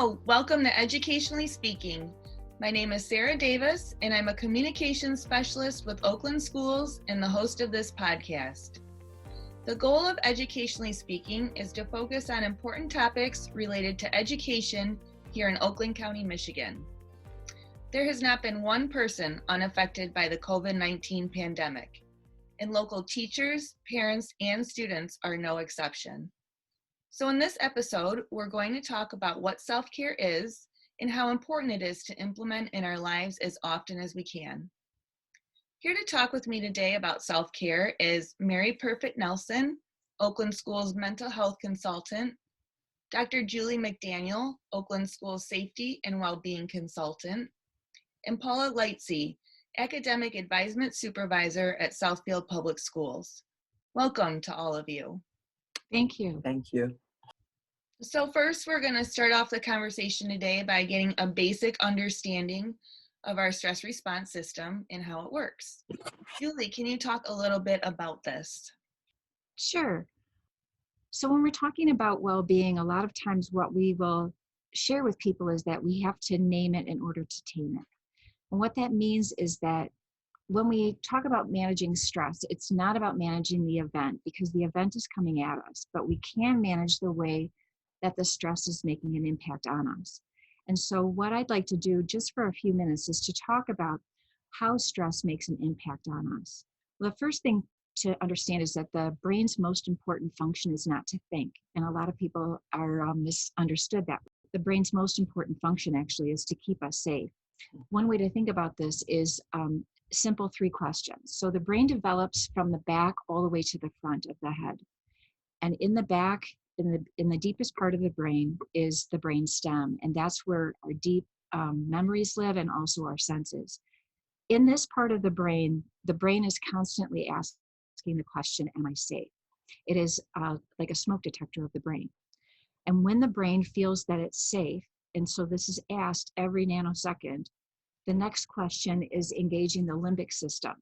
Hello, welcome to Educationally Speaking. My name is Sarah Davis, and I'm a communications specialist with Oakland Schools and the host of this podcast. The goal of Educationally Speaking is to focus on important topics related to education here in Oakland County, Michigan. There has not been one person unaffected by the COVID-19 pandemic, and local teachers, parents, and students are no exception. So in this episode, we're going to talk about what self-care is and how important it is to implement in our lives as often as we can. Here to talk with me today about self-care is Mary Perfitt-Nelson, Oakland Schools mental health consultant, Dr. Julie McDaniel, Oakland Schools safety and well-being consultant, and Paula Lightsey, academic advisement supervisor at Southfield Public Schools. Welcome to all of you. Thank you. Thank you. So first, we're going to start off the conversation today by getting a basic understanding of our stress response system and how it works. Julie, can you talk a little bit about this? Sure. So when we're talking about well-being, a lot of times what we will share with people is that we have to name it in order to tame it. And what that means is that when we talk about managing stress, it's not about managing the event because the event is coming at us, but we can manage the way that the stress is making an impact on us. And so what I'd like to do just for a few minutes is to talk about how stress makes an impact on us. Well, the first thing to understand is that the brain's most important function is not to think. And a lot of people are misunderstood that. The brain's most important function actually is to keep us safe. One way to think about this is simple 3 questions. So the brain develops from the back all the way to the front of the head. And in the back, in the deepest part of the brain is the brain stem. And that's where our deep memories live and also our senses. In this part of the brain is constantly asking the question, am I safe? It is like a smoke detector of the brain. And when the brain feels that it's safe, and so this is asked every nanosecond, the next question is engaging the limbic system,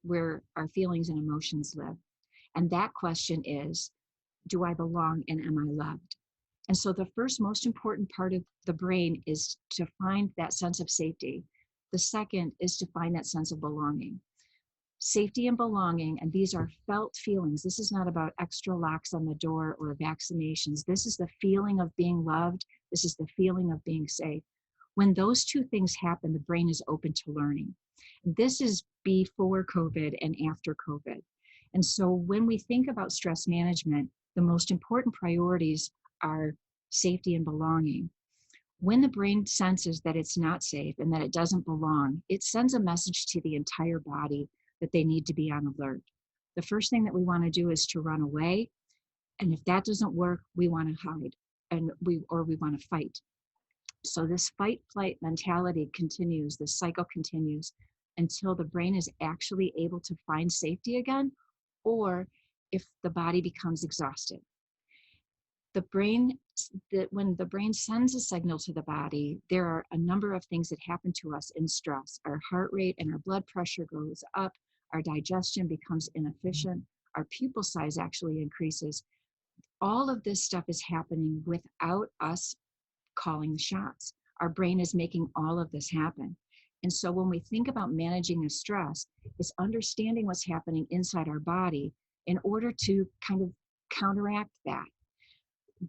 where our feelings and emotions live. And that question is, do I belong and am I loved? And so the first most important part of the brain is to find that sense of safety. The second is to find that sense of belonging. Safety and belonging, and these are felt feelings. This is not about extra locks on the door or vaccinations. This is the feeling of being loved. This is the feeling of being safe. When those 2 things happen, the brain is open to learning. This is before COVID and after COVID. And so when we think about stress management, the most important priorities are safety and belonging. When the brain senses that it's not safe and that it doesn't belong, it sends a message to the entire body that they need to be on alert. The first thing that we want to do is to run away. And if that doesn't work, we want to hide we want to fight. So this fight-flight mentality continues, this cycle continues until the brain is actually able to find safety again, or if the body becomes exhausted. When the brain sends a signal to the body, there are a number of things that happen to us in stress. Our heart rate and our blood pressure goes up, our digestion becomes inefficient, our pupil size actually increases. All of this stuff is happening without us calling the shots. Our brain is making all of this happen. And so when we think about managing a stress, it's understanding what's happening inside our body in order to kind of counteract that.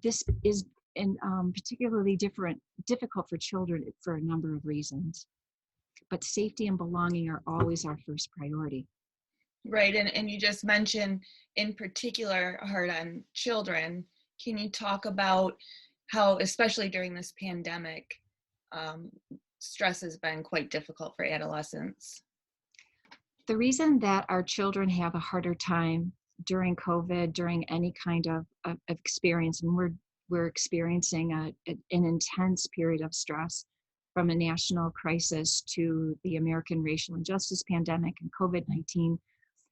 This is particularly difficult for children for a number of reasons. But safety and belonging are always our first priority. Right, and you just mentioned in particular hard on children. Can you talk about how, especially during this pandemic, stress has been quite difficult for adolescents? The reason that our children have a harder time during COVID, during any kind of experience, and we're experiencing an intense period of stress from a national crisis to the American racial injustice pandemic and COVID-19,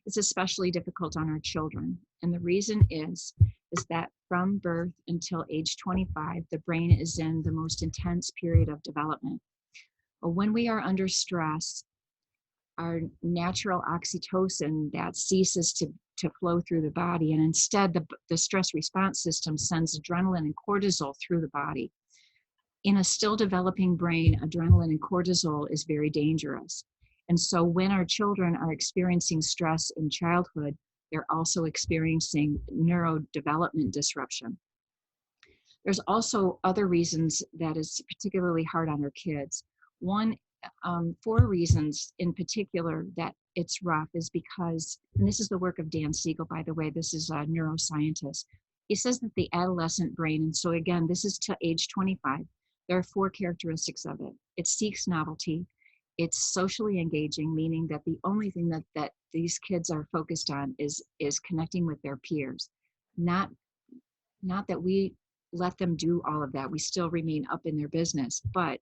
it's especially difficult on our children. And the reason is that from birth until age 25, the brain is in the most intense period of development. But when we are under stress, our natural oxytocin that ceases to flow through the body, and instead the stress response system sends adrenaline and cortisol through the body. in a still developing brain, adrenaline and cortisol is very dangerous. And so when our children are experiencing stress in childhood, they're also experiencing neurodevelopment disruption. There's also other reasons that is particularly hard on our kids. One, 4 reasons in particular that it's rough is because, and this is the work of Dan Siegel, by the way, this is a neuroscientist. He says that the adolescent brain, and so again, this is to age 25, there are 4 characteristics of it. It seeks novelty. It's socially engaging, meaning that the only thing that these kids are focused on is connecting with their peers. Not that we let them do all of that. We still remain up in their business, but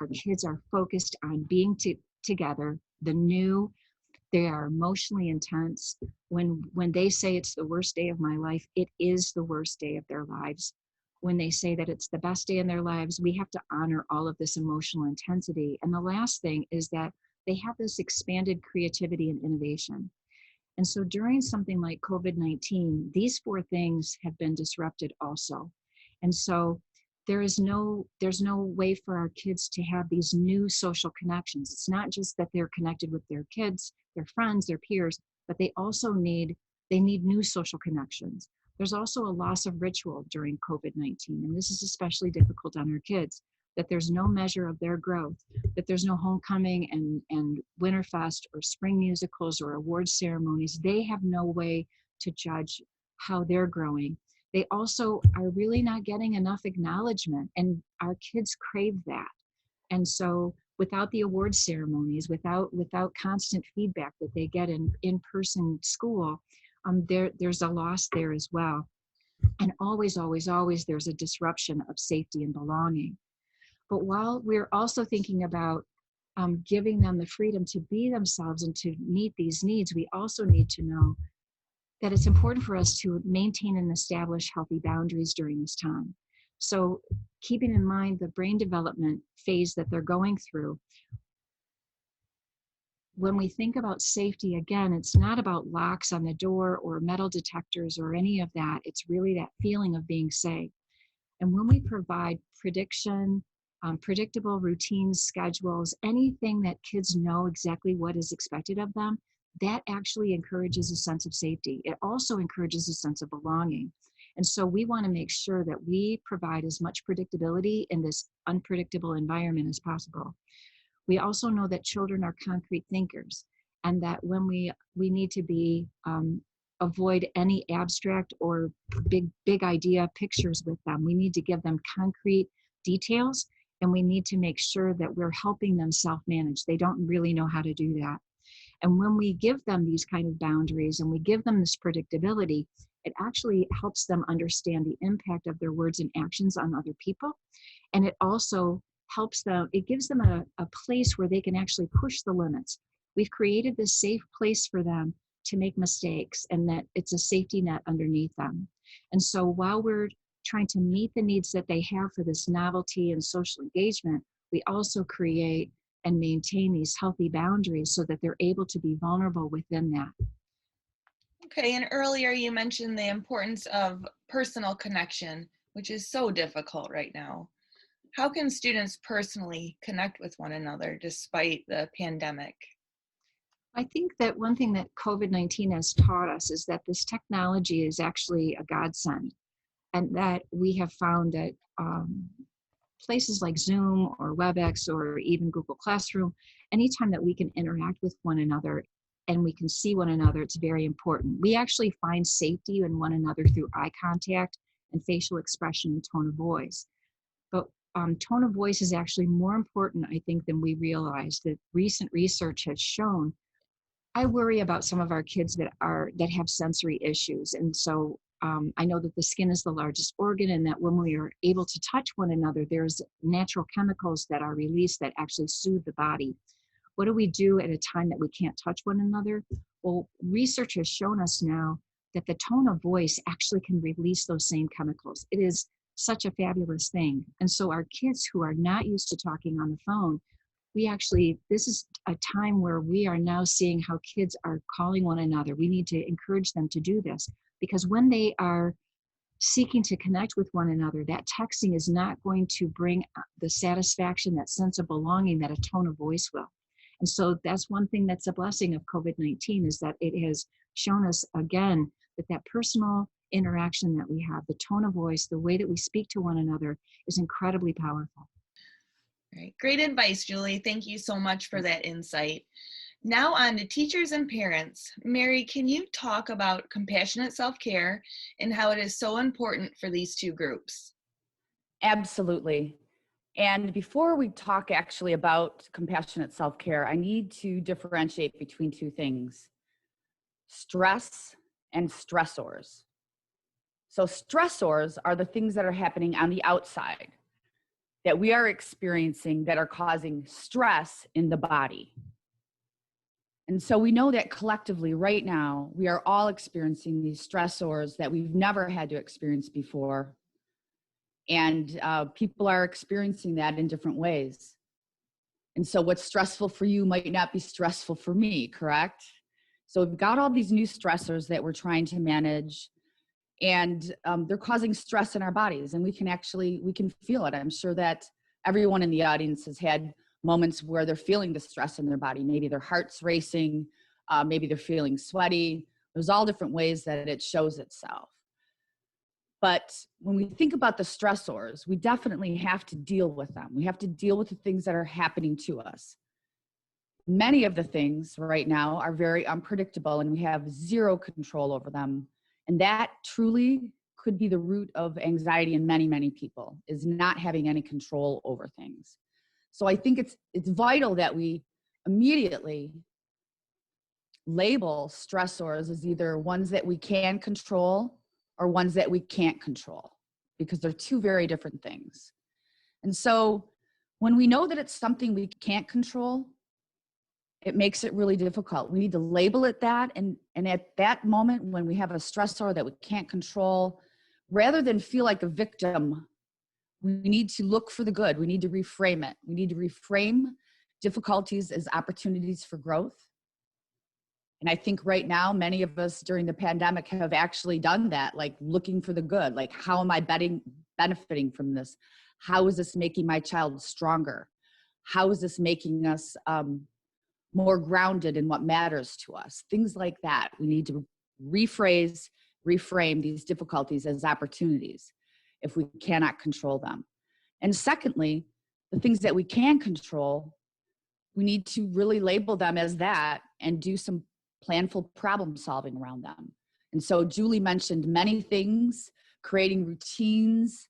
our kids are focused on being together, they are emotionally intense. When they say it's the worst day of my life, it is the worst day of their lives. When they say that it's the best day in their lives, we have to honor all of this emotional intensity. And the last thing is that they have this expanded creativity and innovation. And so during something like COVID-19, these 4 things have been disrupted also. And so there's no way for our kids to have these new social connections. It's not just that they're connected with their kids, their friends, their peers, but they also need new social connections. There's also a loss of ritual during COVID-19, and this is especially difficult on our kids, that there's no measure of their growth, that there's no homecoming and Winterfest or spring musicals or award ceremonies. They have no way to judge how they're growing. They also are really not getting enough acknowledgement, and our kids crave that. And so without the award ceremonies, without constant feedback that they get in in-person school, there's a loss there as well. And always, always, always there's a disruption of safety and belonging. But while we're also thinking about giving them the freedom to be themselves and to meet these needs, we also need to know that it's important for us to maintain and establish healthy boundaries during this time. So keeping in mind the brain development phase that they're going through, when we think about safety, again, it's not about locks on the door or metal detectors or any of that. It's really that feeling of being safe. And when we provide predictable routines, schedules, anything that kids know exactly what is expected of them, that actually encourages a sense of safety. It also encourages a sense of belonging. And so we want to make sure that we provide as much predictability in this unpredictable environment as possible. We also know that children are concrete thinkers, and that when we need to be avoid any abstract or big idea pictures with them. We need to give them concrete details, and we need to make sure that we're helping them self-manage. They don't really know how to do that. And when we give them these kind of boundaries and we give them this predictability, it actually helps them understand the impact of their words and actions on other people. And it also helps them, it gives them a place where they can actually push the limits. We've created this safe place for them to make mistakes, and that it's a safety net underneath them. And so while we're trying to meet the needs that they have for this novelty and social engagement, we also create and maintain these healthy boundaries so that they're able to be vulnerable within that. Okay, and earlier you mentioned the importance of personal connection, which is so difficult right now. How can students personally connect with one another despite the pandemic? I think that one thing that COVID-19 has taught us is that this technology is actually a godsend, and that we have found that places like Zoom or WebEx or even Google Classroom, anytime that we can interact with one another and we can see one another, it's very important. We actually find safety in one another through eye contact and facial expression and tone of voice. But tone of voice is actually more important, I think, than we realize. That recent research has shown. I worry about some of our kids that have sensory issues. And so I know that the skin is the largest organ, and that when we are able to touch one another, there's natural chemicals that are released that actually soothe the body. What do we do at a time that we can't touch one another? Well, research has shown us now that the tone of voice actually can release those same chemicals. It is such a fabulous thing. And so our kids who are not used to talking on the phone, this is a time where we are now seeing how kids are calling one another. We need to encourage them to do this, because when they are seeking to connect with one another, that texting is not going to bring the satisfaction, that sense of belonging that a tone of voice will. And so that's one thing that's a blessing of COVID-19, is that it has shown us again that that personal interaction that we have, the tone of voice, the way that we speak to one another is incredibly powerful. Right. Great advice, Julie. Thank you so much for that insight. Now on to teachers and parents. Mary, can you talk about compassionate self-care and how it is so important for these two groups? Absolutely. And before we talk actually about compassionate self-care, I need to differentiate between two things: stress and stressors. So stressors are the things that are happening on the outside that we are experiencing that are causing stress in the body. And so we know that collectively right now, we are all experiencing these stressors that we've never had to experience before. And people are experiencing that in different ways. And so what's stressful for you might not be stressful for me, correct? So we've got all these new stressors that we're trying to manage, and they're causing stress in our bodies, and we can feel it. I'm sure that everyone in the audience has had moments where they're feeling the stress in their body. Maybe their heart's racing, maybe they're feeling sweaty. There's all different ways that it shows itself. But when we think about the stressors, we definitely have to deal with them. We have to deal with the things that are happening to us. Many of the things right now are very unpredictable, and we have zero control over them. And that truly could be the root of anxiety in many, many people, is not having any control over things. So I think it's vital that we immediately label stressors as either ones that we can control or ones that we can't control, because they're two very different things. And so when we know that it's something we can't control, it makes it really difficult. We need to label it that. And at that moment, when we have a stressor that we can't control, rather than feel like a victim, we need to look for the good. We need to reframe it. We need to reframe difficulties as opportunities for growth. And I think right now, many of us during the pandemic have actually done that, like looking for the good. Like, how am I benefiting from this? How is this making my child stronger? How is this making us more grounded in what matters to us? Things like that. We need to reframe these difficulties as opportunities if we cannot control them. And secondly, the things that we can control, we need to really label them as that and do some planful problem solving around them. And so Julie mentioned many things. Creating routines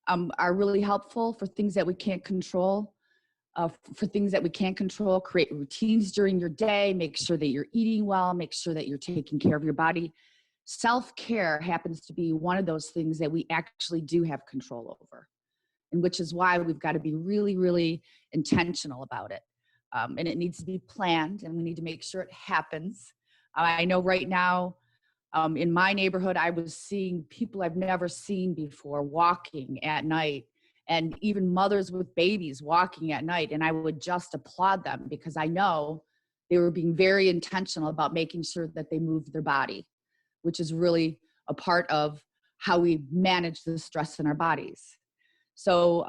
are really helpful for things that we can't control. Create routines during your day, make sure that you're eating well, make sure that you're taking care of your body. Self-care happens to be one of those things that we actually do have control over, and which is why we've got to be really, really intentional about it. And it needs to be planned, and we need to make sure it happens. I know right now in my neighborhood, I was seeing people I've never seen before walking at night, and even mothers with babies walking at night. And I would just applaud them, because I know they were being very intentional about making sure that they moved their body, which is really a part of how we manage the stress in our bodies. So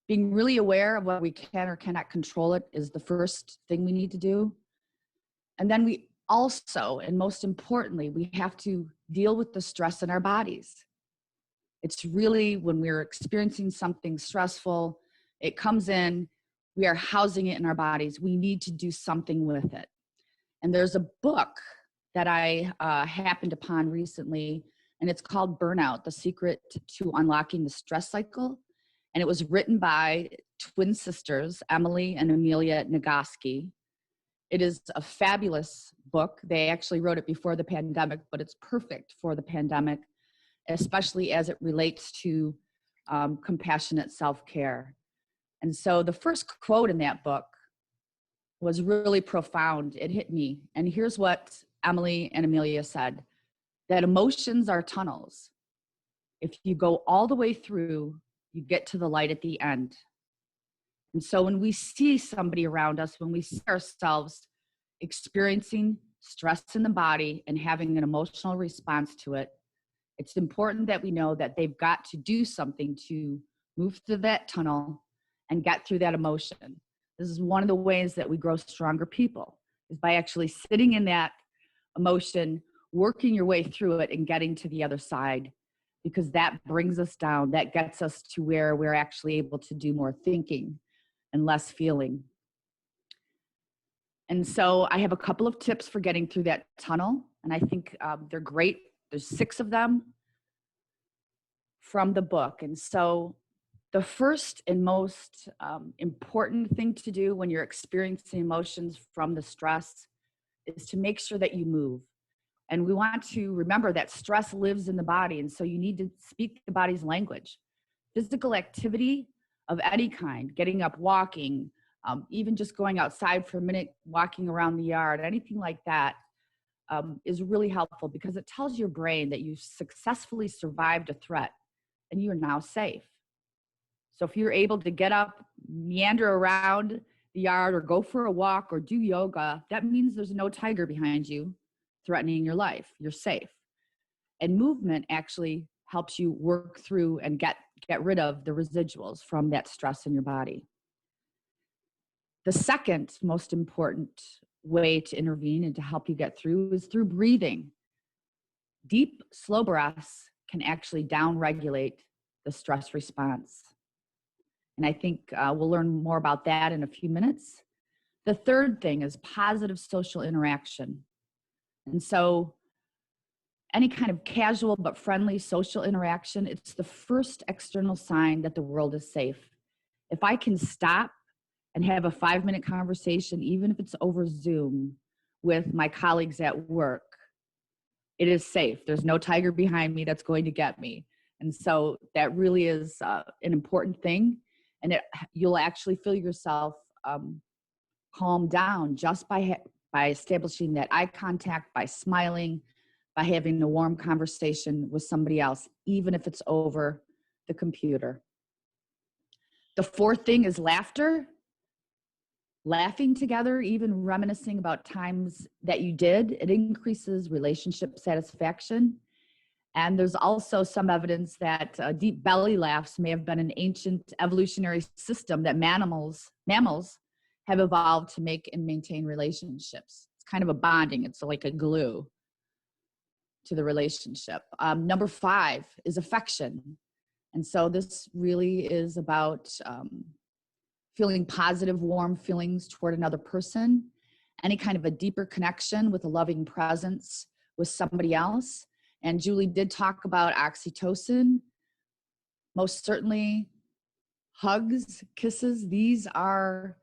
being really aware of what we can or cannot control it is the first thing we need to do. And then we also, and most importantly, we have to deal with the stress in our bodies. It's really when we're experiencing something stressful, it comes in, we are housing it in our bodies. We need to do something with it. And there's a book that I happened upon recently, and it's called Burnout: The Secret to Unlocking the Stress Cycle. And it was written by twin sisters, Emily and Amelia Nagoski. It is a fabulous book. They actually wrote it before the pandemic, but it's perfect for the pandemic, especially as it relates to compassionate self-care. And so the first quote in that book was really profound. It hit me. And here's what Emily and Amelia said: that emotions are tunnels. If you go all the way through, you get to the light at the end. And so when we see somebody around us, when we see ourselves experiencing stress in the body and having an emotional response to it, It's important that we know that they've got to do something to move through that tunnel and get through that emotion. This is one of the ways that we grow stronger people, is by actually sitting in that emotion, working your way through it and getting to the other side, because that brings us down. That gets us to where we're actually able to do more thinking and less feeling. And so I have a couple of tips for getting through that tunnel, and I think they're great. There's 6 of them from the book. And so the first and most important thing to do when you're experiencing emotions from the stress is to make sure that you move. And we want to remember that stress lives in the body, and so you need to speak the body's language. Physical activity of any kind, getting up, walking, even just going outside for a minute, walking around the yard, anything like that is really helpful, because it tells your brain that you've successfully survived a threat and you are now safe. So if you're able to get up, meander around the yard, or go for a walk, or do yoga, that means there's no tiger behind you threatening your life. You're safe. And movement actually helps you work through and get rid of the residuals from that stress in your body. The second most important way to intervene and to help you get through is through breathing. Deep, slow breaths can actually down-regulate the stress response. And I think we'll learn more about that in a few minutes. The third thing is positive social interaction. And so any kind of casual but friendly social interaction, it's the first external sign that the world is safe. If I can stop and have a 5-minute conversation, even if it's over Zoom, with my colleagues at work, it is safe. There's no tiger behind me that's going to get me. And so that really is an important thing. And you'll actually feel yourself calm down just by establishing that eye contact, by smiling, by having a warm conversation with somebody else, even if it's over the computer. The fourth thing is laughter. Laughing together, even reminiscing about times that you did, it increases relationship satisfaction. And there's also some evidence that deep belly laughs may have been an ancient evolutionary system that mammals have evolved to make and maintain relationships. It's kind of a bonding. It's like a glue to the relationship. Number 5 is affection. And so this really is about feeling positive, warm feelings toward another person, any kind of a deeper connection with a loving presence with somebody else. And Julie did talk about oxytocin. Most certainly, hugs, kisses, these are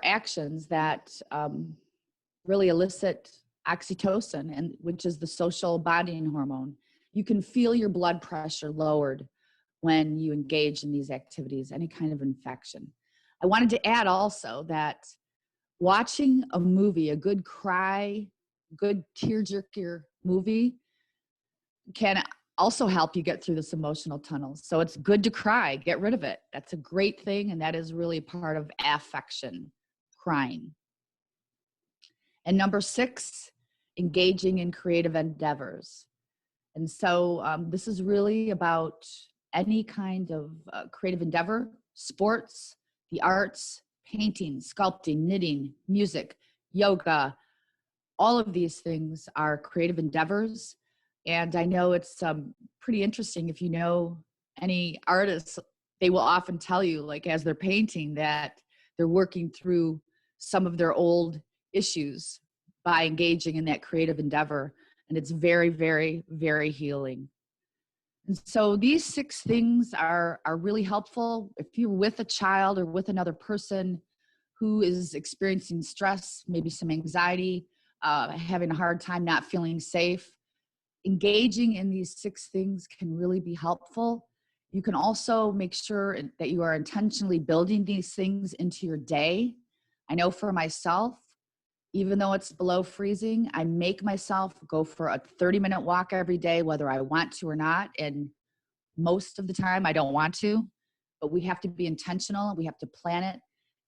actions that really elicit oxytocin, and which is the social bonding hormone. You can feel your blood pressure lowered when you engage in these activities, any kind of infection. I wanted to add also that watching a movie, a good cry, good tearjerker movie, can also help you get through this emotional tunnel. So it's good to cry, get rid of it. That's a great thing, and that is really part of affection, crying. And number 6, engaging in creative endeavors. And so this is really about any kind of creative endeavor, sports, the arts, painting, sculpting, knitting, music, yoga. All of these things are creative endeavors. And I know it's pretty interesting. If you know any artists, they will often tell you, like as they're painting, that they're working through some of their old issues by engaging in that creative endeavor. And it's very, very, very healing. And so these 6 things are really helpful. If you're with a child or with another person who is experiencing stress, maybe some anxiety, having a hard time not feeling safe, engaging in these 6 things can really be helpful. You can also make sure that you are intentionally building these things into your day. I know for myself, even though it's below freezing, I make myself go for a 30-minute walk every day, whether I want to or not. And most of the time I don't want to, but we have to be intentional. We have to plan it,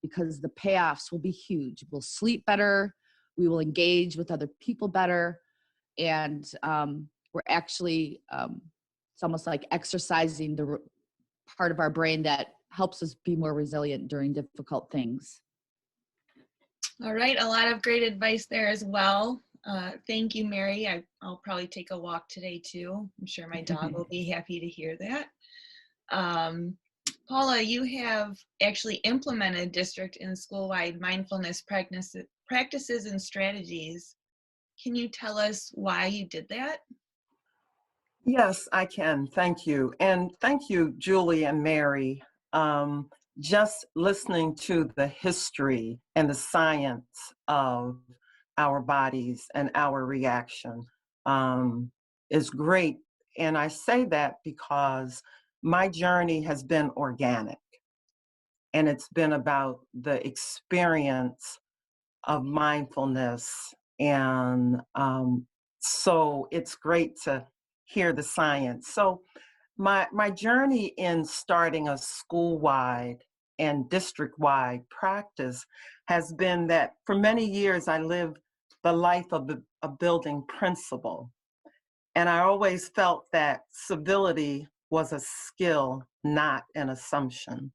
because the payoffs will be huge. We'll sleep better. We will engage with other people better. And we're actually, it's almost like exercising the part of our brain that helps us be more resilient during difficult things. All right, a lot of great advice there as well. Thank you, Mary. I'll probably take a walk today too. I'm sure my dog will be happy to hear that. Paula, you have actually implemented district and school-wide mindfulness practices and strategies. Can you tell us why you did that? Yes, I can. Thank you. And thank you, Julie and Mary. Just listening to the history and the science of our bodies and our reaction is great. And I say that because my journey has been organic, and it's been about the experience of mindfulness. And so it's great to hear the science. So my journey in starting a school-wide and district-wide practice has been that for many years I lived the life of a building principal. And I always felt that civility was a skill, not an assumption.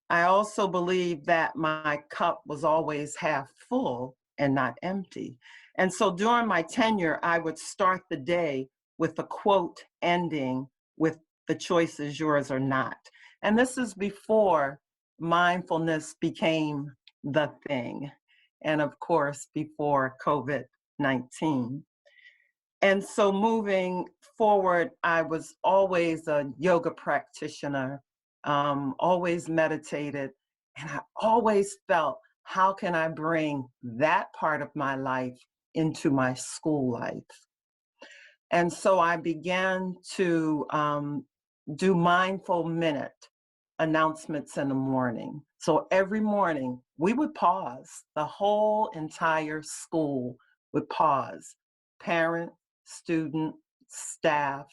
I also believe that my cup was always half full and not empty. And so during my tenure, I would start the day with a quote ending with "the choice is yours or not." And this is before mindfulness became the thing. And of course, before COVID-19. And so moving forward, I was always a yoga practitioner, always meditated, and I always felt, how can I bring that part of my life into my school life? And so I began to do mindful minute announcements in the morning. So every morning we would pause, the whole entire school would pause, parent, student, staff,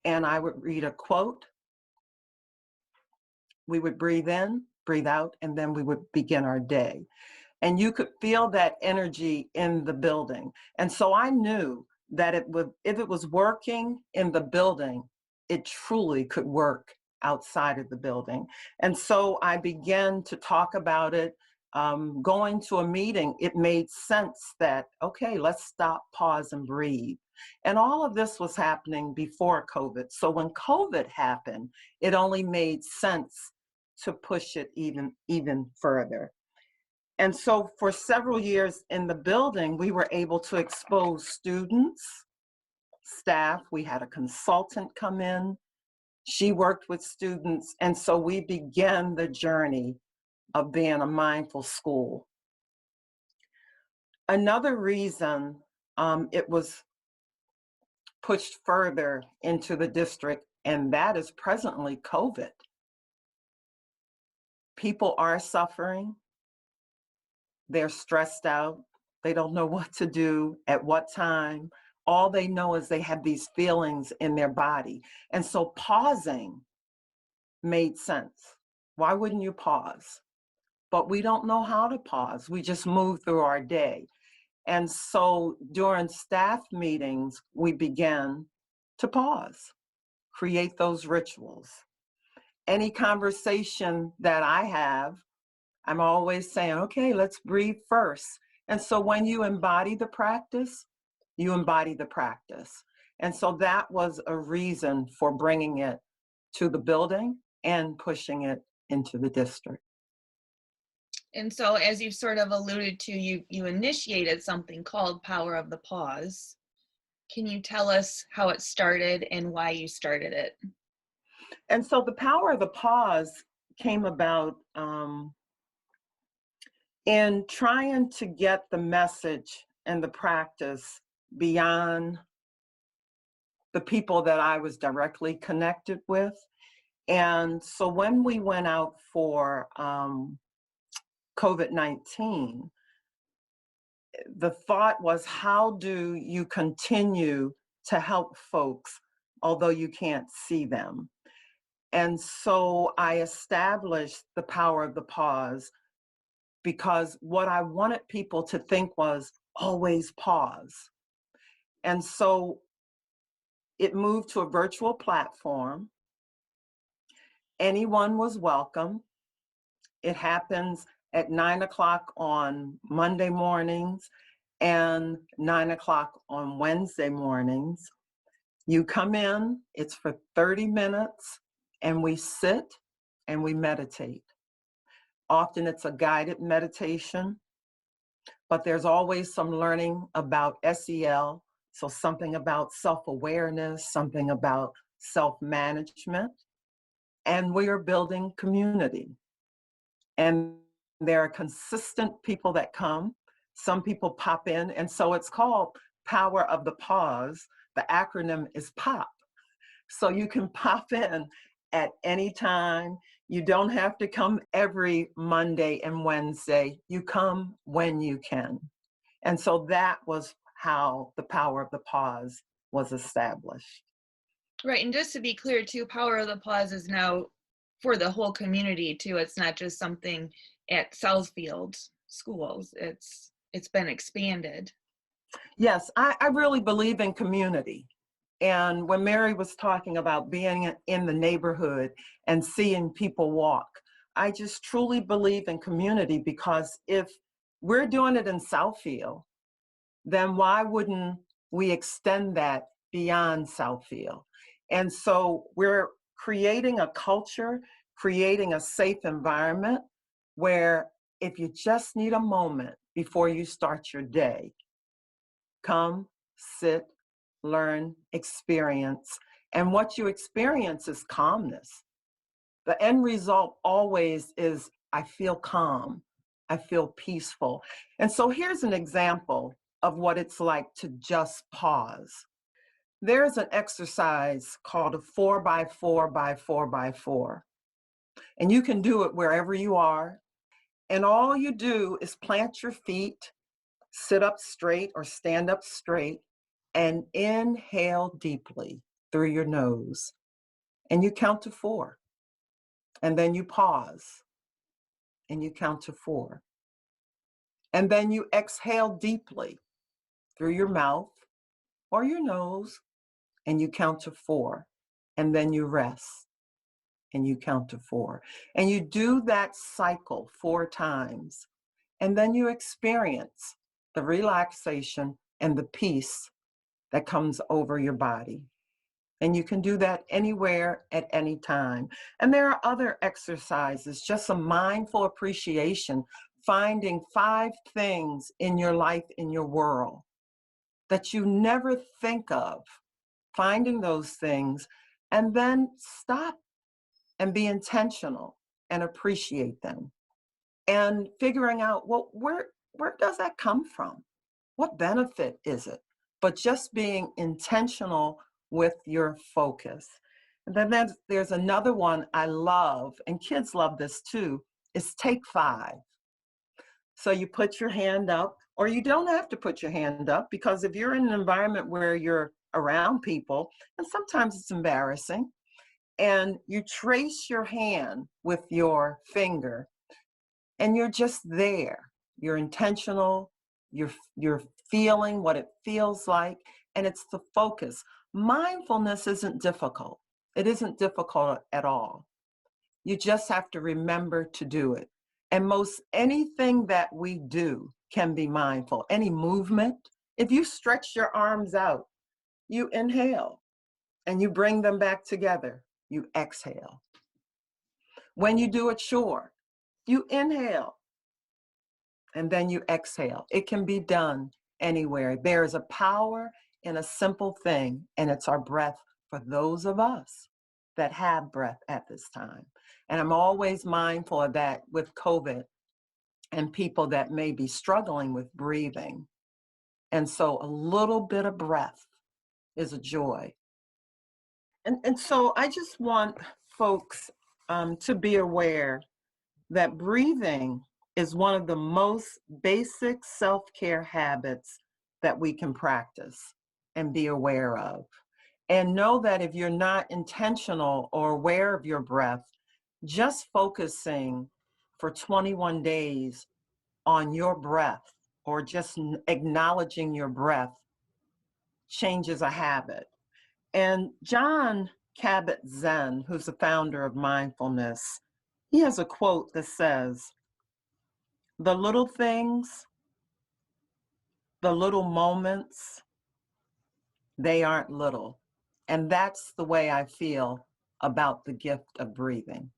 and I would read a quote. We would breathe in, breathe out, and then we would begin our day. And you could feel that energy in the building. And so I knew that if it was working in the building, it truly could work outside of the building. And so I began to talk about it. Going to a meeting, it made sense that, okay, let's stop, pause, and breathe. And all of this was happening before COVID. So when COVID happened, it only made sense to push it even further. And so for several years in the building, we were able to expose students, staff. We had a consultant come in. She worked with students. And so we began the journey of being a mindful school. Another reason it was pushed further into the district, and that is presently COVID. People are suffering. They're stressed out. They don't know what to do, at what time. All they know is they have these feelings in their body. And so pausing made sense. Why wouldn't you pause? But we don't know how to pause. We just move through our day. And so during staff meetings, we began to pause, create those rituals. Any conversation that I have, I'm always saying, okay, let's breathe first. And so when you embody the practice, you embody the practice. And so that was a reason for bringing it to the building and pushing it into the district. And so as you sort of alluded to, you initiated something called Power of the Pause. Can you tell us how it started and why you started it? And so the Power of the Pause came about in trying to get the message and the practice beyond the people that I was directly connected with. And so when we went out for COVID-19, the thought was, how do you continue to help folks, although you can't see them? And so I established the Power of the Pause because what I wanted people to think was always pause. And so it moved to a virtual platform. Anyone was welcome. It happens at 9 o'clock on Monday mornings and 9 o'clock on Wednesday mornings. You come in, it's for 30 minutes, and we sit and we meditate. Often it's a guided meditation, but there's always some learning about SEL, so something about self-awareness, something about self-management, and we are building community. And there are consistent people that come. Some people pop in, and so it's called Power of the Pause. The acronym is POP. So you can pop in at any time. You don't have to come every Monday and Wednesday. You come when you can. And so that was how the Power of the Pause was established. Right, and just to be clear too, Power of the Pause is now for the whole community too. It's not just something at Southfield schools. It's been expanded. Yes, I really believe in community. And when Mary was talking about being in the neighborhood and seeing people walk, I just truly believe in community, because if we're doing it in Southfield, then why wouldn't we extend that beyond Southfield? And so we're creating a culture, creating a safe environment where if you just need a moment before you start your day, come, sit, learn, experience. And what you experience is calmness. The end result always is, I feel calm, I feel peaceful. And so here's an example of what it's like to just pause. There's an exercise called a 4x4x4x4. And you can do it wherever you are. And all you do is plant your feet, sit up straight or stand up straight, and inhale deeply through your nose. And you count to 4. And then you pause and you count to 4. And then you exhale deeply through your mouth or your nose, and you count to 4. And then you rest and you count to 4. And you do that cycle 4 times. And then you experience the relaxation and the peace that comes over your body. And you can do that anywhere at any time. And there are other exercises, just a mindful appreciation, finding 5 things in your life, in your world, that you never think of, finding those things, and then stop and be intentional and appreciate them. And figuring out, well, where does that come from? What benefit is it? But just being intentional with your focus. And then there's another one I love, and kids love this too, is take 5. So you put your hand up, or you don't have to put your hand up, because if you're in an environment where you're around people, and sometimes it's embarrassing, and you trace your hand with your finger, and you're just there. You're intentional, you're feeling what it feels like, and it's the focus. Mindfulness isn't difficult. It isn't difficult at all. You just have to remember to do it. And most anything that we do can be mindful. Any movement, if you stretch your arms out, you inhale and you bring them back together, you exhale. When you do a chore, you inhale and then you exhale. It can be done anywhere. There is a power in a simple thing, and it's our breath for those of us that have breath at this time. And I'm always mindful of that with COVID and people that may be struggling with breathing. And so a little bit of breath is a joy. And so I just want folks to be aware that breathing is one of the most basic self-care habits that we can practice and be aware of. And know that if you're not intentional or aware of your breath, just focusing for 21 days on your breath, or just acknowledging your breath, changes a habit. And John Kabat-Zinn, who's the founder of mindfulness, he has a quote that says, "The little things, the little moments, they aren't little." And that's the way I feel about the gift of breathing.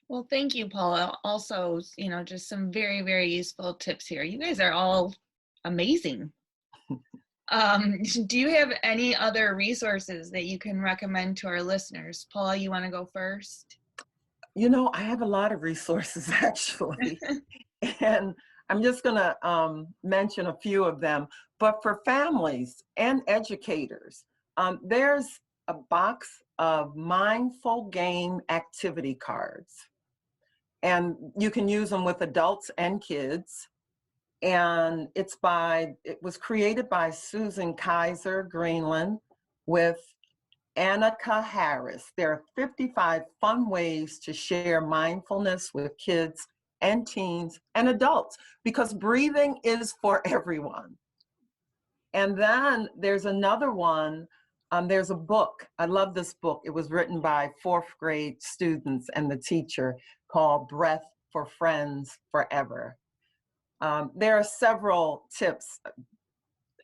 Well, thank you, Paula. Also, just some very, very useful tips here. You guys are all amazing. Do you have any other resources that you can recommend to our listeners? Paula, you want to go first? I have a lot of resources actually, and I'm just going to mention a few of them. But for families and educators, there's a box of mindful game activity cards, and you can use them with adults and kids. And it was created by Susan Kaiser Greenland with Annika Harris. There are 55 fun ways to share mindfulness with kids and teens and adults, because breathing is for everyone. And then there's another one. There's a book. I love this book. It was written by 4th grade students and the teacher, called Breath for Friends Forever. There are several tips.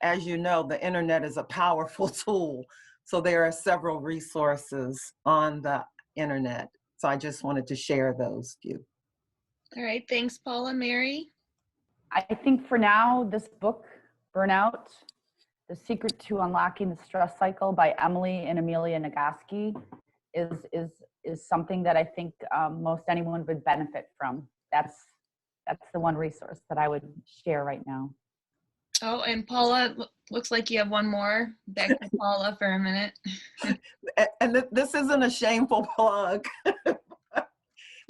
As you know, the internet is a powerful tool. So there are several resources on the internet. So I just wanted to share those few. All right. Thanks, Paula. Mary? I think for now, this book, Burnout, The Secret to Unlocking the Stress Cycle by Emily and Amelia Nagoski is something that I think most anyone would benefit from. That's the one resource that I would share right now. Oh, and Paula, looks like you have one more. Back to Paula for a minute. And this isn't a shameful plug.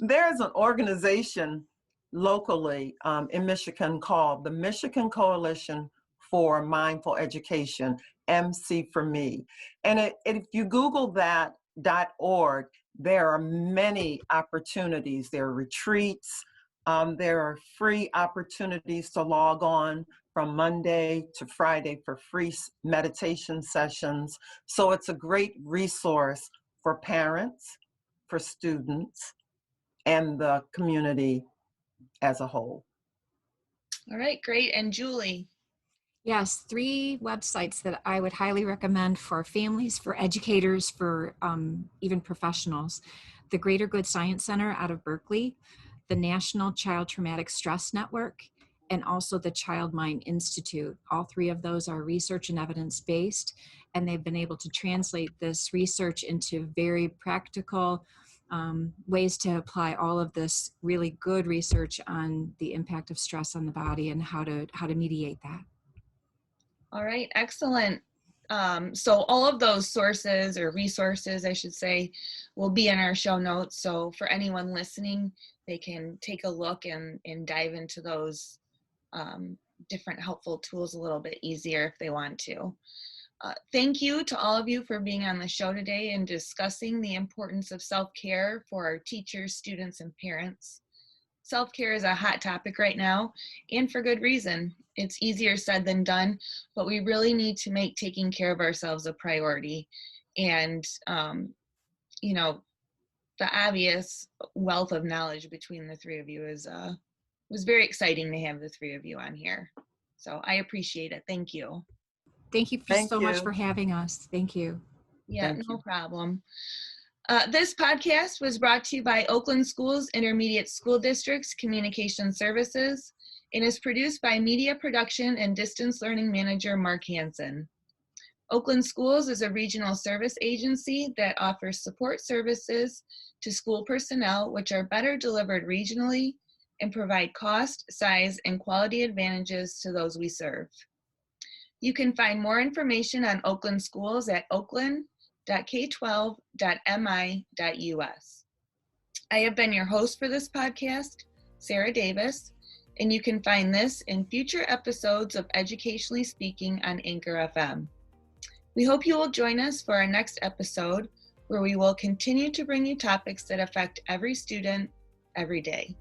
There's an organization locally in Michigan called the Michigan Coalition for Mindful Education, MC for Me. And if you Google that .org, there are many opportunities. There are retreats. There are free opportunities to log on from Monday to Friday for free meditation sessions. So it's a great resource for parents, for students, and the community as a whole. All right, great. And Julie? Yes, 3 websites that I would highly recommend for families, for educators, for even professionals. The Greater Good Science Center out of Berkeley, the National Child Traumatic Stress Network, and also the Child Mind Institute. All 3 of those are research and evidence-based, and they've been able to translate this research into very practical ways to apply all of this really good research on the impact of stress on the body and how to mediate that. All right, excellent. So all of those sources, or resources, I should say, will be in our show notes. So for anyone listening, they can take a look and dive into those different helpful tools a little bit easier if they want to. Thank you to all of you for being on the show today and discussing the importance of self-care for our teachers, students, and parents. Self-care is a hot topic right now, and for good reason. It's easier said than done, but we really need to make taking care of ourselves a priority. And, the obvious wealth of knowledge between the 3 of you was very exciting to have the 3 of you on here. So I appreciate it. Thank you. Thank you so much for having us. Thank you. Yeah, no problem. This podcast was brought to you by Oakland Schools Intermediate School District's Communication Services and is produced by Media Production and Distance Learning Manager Mark Hansen. Oakland Schools is a regional service agency that offers support services to school personnel which are better delivered regionally and provide cost, size, and quality advantages to those we serve. You can find more information on Oakland Schools at oakland.k12.mi.us. I have been your host for this podcast, Sarah Davis, and you can find this and future episodes of Educationally Speaking on Anchor FM. We hope you will join us for our next episode, where we will continue to bring you topics that affect every student every day.